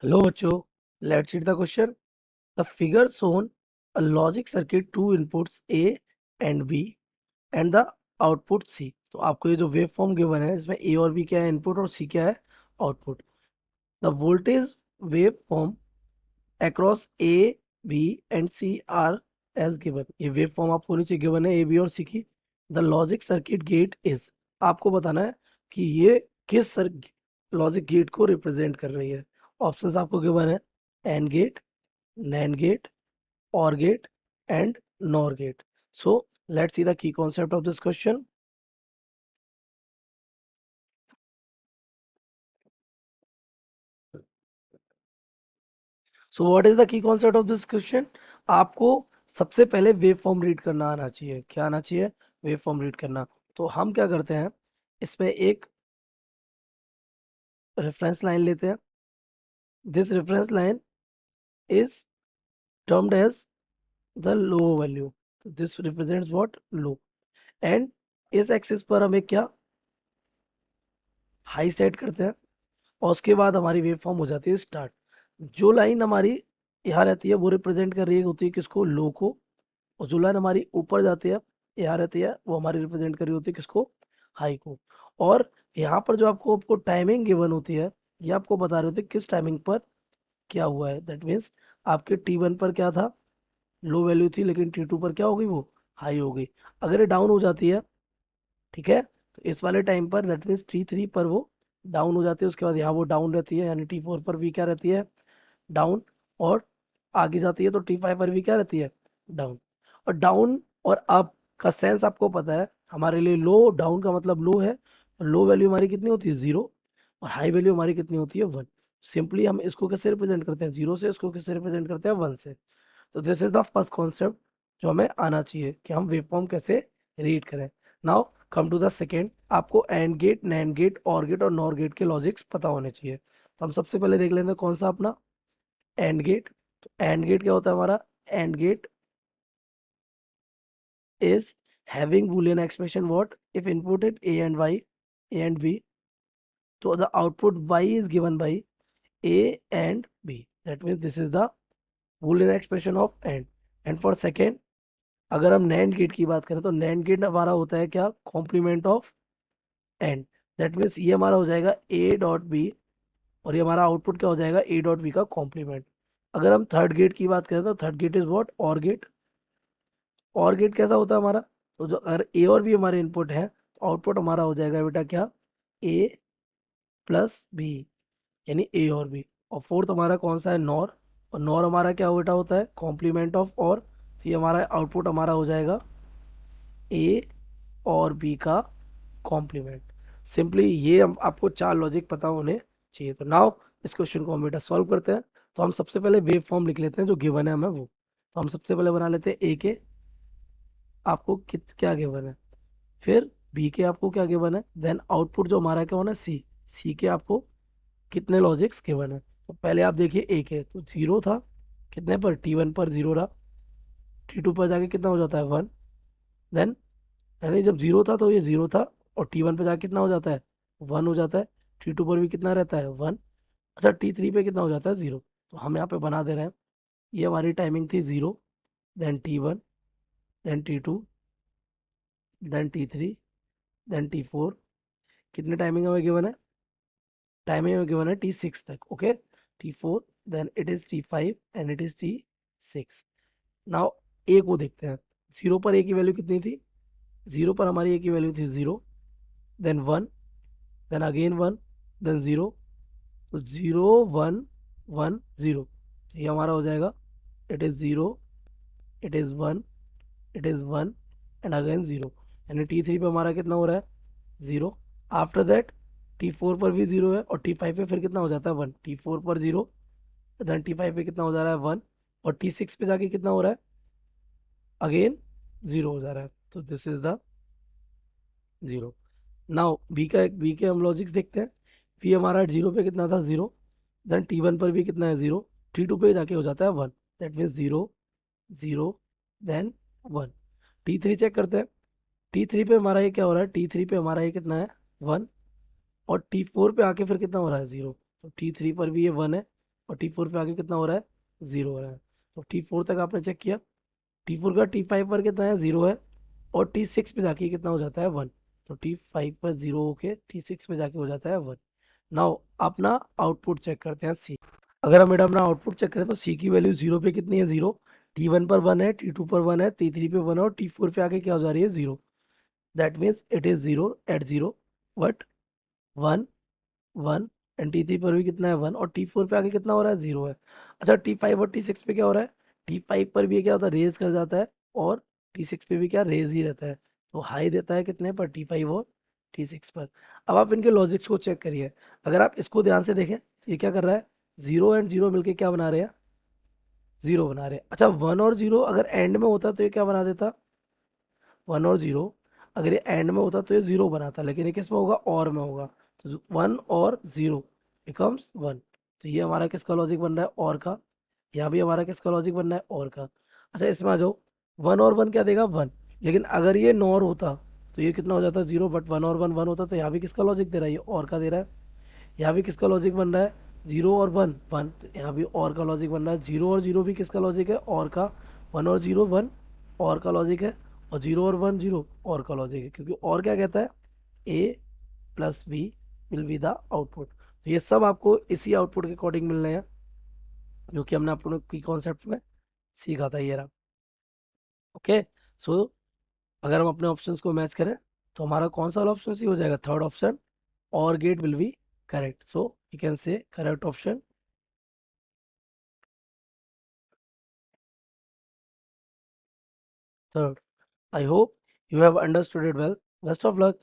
Hello, Bacho. Let's read the question. The figure shown a logic circuit two inputs A and B and the output C. तो आपको ये जो wave form given है इसमें A और B क्या है इनपुट और C क्या है output. The voltage wave form across A, B and C are as given. ये वेव फॉर्म आपको नीचे गिवन है A, B और C की. The logic circuit gate is. आपको बताना है कि ये किस लॉजिक गेट को रिप्रेजेंट कर रही है. ऑप्शंस आपको गिवन है AND gate, NAND gate, OR gate, and NOR gate. So let's see the key concept of this question. So what is the key concept of this question? आपको सबसे पहले wave form read करना आना चाहिए. क्या आना चाहिए? वेव फॉर्म रीड करना. तो हम क्या करते हैं, इसमें एक रेफरेंस लाइन लेते हैं. This reference line is termed as the low value. This represents what? Low. And इस एक्सिस पर हमें क्या हाई सेट करते हैं और उसके बाद हमारी वेव फॉर्म हो जाती है स्टार्ट. जो लाइन हमारी यहाँ रहती है वो रिप्रेजेंट कर रही होती है किसको? लो को. और जो लाइन हमारी ऊपर जाती है यहाँ रहती है वो हमारी रिप्रेजेंट कर रही होती है किसको? हाई को. और यहाँ पर जो आपको आपको टाइमिंग गिवन होती है ये आपको बता रहे होते हैं किस टाइमिंग पर क्या हुआ है. दैट मीन्स आपके T1 पर क्या था? लो वैल्यू थी, लेकिन T2 पर क्या हो गई? वो हाई हो गई. अगर ये डाउन हो जाती है, ठीक है, तो इस वाले टाइम पर दैट मीन्स T3 पर वो डाउन हो जाती है. उसके बाद यहाँ वो डाउन रहती है, यानी T4 पर भी क्या रहती है? डाउन. और आगे जाती है तो T5 पर भी क्या रहती है? डाउन. और डाउन और अप का सेंस आपको पता है. हमारे लिए लो, डाउन का मतलब लो है. लो वैल्यू हमारी कितनी होती है? जीरो. और हाई वैल्यू हमारी कितनी होती है? वन. सिंपली हम इसको कैसे रिप्रेजेंट करते हैं? जीरो से. इसको कैसे रिप्रेजेंट करते हैं? वन से. तो this is the first concept जो हमें आना चाहिए कि हम वेव फॉर्म कैसे रीड करें. Now come to the second. आपको AND gate, NAND gate, OR gate और नॉर गेट के लॉजिक्स पता होने चाहिए. तो हम सबसे पहले देख लेते हैं कौन सा अपना एंड गेट. तो एंड गेट क्या होता है हमारा? AND gate is having boolean expression what if inputted a and y, a and b, so the output y is given by a and b. That means this is the boolean expression of and for second, अगर हम NAND gate की बात करें तो NAND gate हमारा होता है क्या? Complement of AND. That means ये हमारा हो जाएगा ए डॉट बी और ये हमारा आउटपुट क्या हो जाएगा? ए डॉट बी का कॉम्प्लीमेंट. अगर हम थर्ड गेट की बात करें तो थर्ड गेट इज व्हाट? और गेट. और गेट कैसा होता है हमारा? तो जो अगर ए और बी हमारे इनपुट है तो आउटपुट हमारा हो जाएगा बेटा क्या? ए प्लस बी, यानी ए और बी. और फोर्थ हमारा कौन सा है? नॉर. और नॉर हमारा क्या बेटा होता है? कॉम्प्लीमेंट ऑफ और. तो ये हमारा आउटपुट हमारा हो जाएगा ए और बी का कॉम्प्लीमेंट. सिंपली ये हम आपको चार लॉजिक पता होने चाहिए. तो नाउ इस क्वेश्चन को हम बेटा सॉल्व करते हैं. तो हम सबसे पहले वेव फॉर्म लिख लेते हैं जो गिवन है हमें वो. तो हम सबसे पहले बना लेते हैं ए के. आपको क्या गिवन है? फिर बी के आपको क्या गिवन है? देन आउटपुट जो हमारा क्या होना है? सी. सी के आपको कितने लॉजिक्स गिवन है? तो पहले आप देखिए ए के तो जीरो था. कितने पर? T1 पर जीरो रहा. T2 पर जाके कितना हो जाता है? वन. देन यानी जब जीरो था तो ये जीरो था और T1 पे जाके कितना हो जाता है? वन हो जाता है. T2 पर भी कितना रहता है? वन. अच्छा, T3 पे कितना हो जाता है? जीरो. तो हम यहाँ पे बना दे रहे हैं. ये हमारी टाइमिंग थी zero. Then T1, then T2, then T3, then T4. कितने टाइमिंग हमें गिवन है? टाइमिंग हमें गिवन है T6 तक. Okay. T4, then it is T5 and it is T6. Now A को देखते हैं. जीरो पर ए की वैल्यू कितनी थी? जीरो पर हमारी ए की वैल्यू थी zero. Then one, then again one, then zero. तो जीरो, वन, वन, जीरो. ये हमारा हो जाएगा it is zero, it is one, it is one and again zero. यानी T3 पे हमारा कितना हो रहा है? जीरो. आफ्टर दैट T4 पर भी जीरो है और T5 पे फिर कितना हो जाता है? वन. T4 पर जीरो, देन T5 पे कितना हो जा रहा है? वन. और T6 पे जाके कितना हो रहा है? अगेन जीरो हो जा रहा है. तो this is the zero. Now B के हम लॉजिक्स देखते हैं. बी हमारा जीरो पे कितना था? जीरो. देन T1 पर भी कितना है? जीरो. T2 पे जाके हो जाता है one. That means zero, zero, then one. T3 check करते हैं. T3 पे हमारा ये क्या हो रहा है? T3 पे हमारा ये कितना है? वन. और T4 पे आके फिर कितना हो रहा है? जीरो. तो T3 पर भी ये वन है. और T4 पे आगे कितना हो रहा है 0 हो रहा है। तो T4 तक आपने चेक किया, T4 का T5 पर कितना है 0 है, और T6 पे जाके कितना हो जाता है 1। तो T5 पर 0 होके T6 पे जाके हो जाता है 1। नाउ अपना आउटपुट चेक करते हैं सी। अगर हम बेटा अपना आउटपुट चेक करें तो सी की वैल्यू 0 पे कितनी है 0, T1 पर 1 है, T2 पर 1 है, T3 पे 1 है, और T4 पे आके क्या हो जा रही है 0। That means it is 0 at 0, but 1 1, and T3 पर भी कितना है 1, और T4 पे आगे कितना हो रहा है 0 है। अच्छा T5 और T6 पे क्या हो रहा है, T5 पर भी क्या होता है रेज कर जाता है, और T6 पे भी क्या रेज ही रहता है। तो हाई देता है कितने पर T5 और T6 पर। अब आप इनके लॉजिक्स को चेक करिए। अगर आप इसको ध्यान से देखें तो ये क्या कर रहा है, 0 मिलके क्या बना रहे हैं, 0 बना रहे हैं। अच्छा 1 और 0 अगर एंड में होता तो ये क्या बना देता, 1 और 0। अगर ये एंड में होता तो ये 0 बनाता, लेकिन ये किस में होगा, और में होगा। तो 1 और 0 बिकम्स 1। तो ये हमारा किसका लॉजिक बन रहा है, और का। यहाँ भी हमारा किसका लॉजिक बन रहा है, और का। अच्छा इसमें आ जाओ, 1 और 1 क्या देगा 1, लेकिन अगर ये नॉर होता तो ये कितना हो जाता 0, बट 1 और 1 1 होता। तो यहाँ भी किसका लॉजिक दे रहा है, ये और का दे रहा है। यहाँ भी किसका लॉजिक बन रहा है, 0 और 1 1। यहाँ भी और का लॉजिक बन रहा है, 0 और 0 भी किसका लॉजिक है, और का। 1 और 0 1 और का लॉजिक है, और 0 और 1 0 और का लॉजिक है, क्योंकि और क्या कहता है, A plus B will be the output. तो ये सब आपको इसी आउटपुट के अकॉर्डिंग मिल रहे हैं, जो कि हमने आप लोगों की कॉन्सेप्ट में सीखा था, ये रहा। ओके। सो अगर हम अपने ऑप्शंस को मैच करें तो हमारा कौन सा वाला ऑप्शन सी हो जाएगा, third option, OR gate will be correct. So you can say correct option third. I hope you have understood it well. Best of luck.